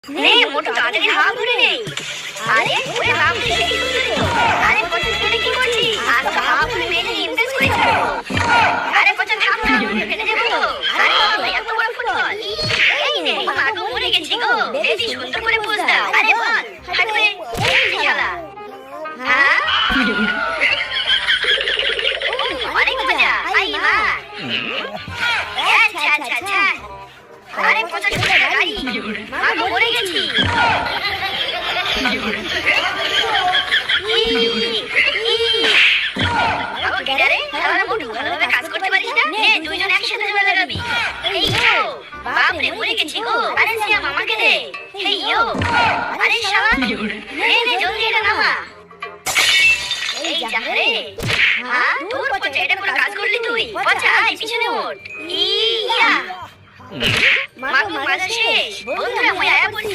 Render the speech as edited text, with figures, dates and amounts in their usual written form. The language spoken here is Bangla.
নে মোটু তাড়াতাড়ি হাওয়া ভরে নেই। আরে ওরে বাপ রে কি সুন্দর তো। আরে পচা তুই কি করছিস? আর তো হাওয়া ভরে মেরে ইমপ্রেস করে ছাড়ো। আরে পচা থাম না আমাকে ফেলে দেবো তো। আরে বাবা এত বড় ফুটবল। এই নে মাগো মরে গেছি গো। বেশি সুন্দর করে পোজ দাও। আরে বল হাঁটুয়ে এই যে খেলা। হ্যাঁ অনেক মজা আই মা। আচ্ছা আচ্ছা আচ্ছা। আরে পচা ছোটা গাড়ি মাগো মরে গেছি। বাবা কিনারে তাহলে মোটু ভালোভাবে কাজ করতে পারিস না। নে দুইজন একসাথে জোড়া লাগাবি। এই ইয়ো বাপ রে মরে গেছি গো। আরে সিয়াম আমাকে দে। এই ইয়ো আরে শালা নে নে জলদি এটা নামা। এই যা রে। হ্যাঁ তোর পচা এটা পুরো কাজ করলি তুই। পচা আয় পিছনে ওঠ। ইয়া মাগো মাজা শেষ। বন্ধুরা মই আয়া পড়ছি।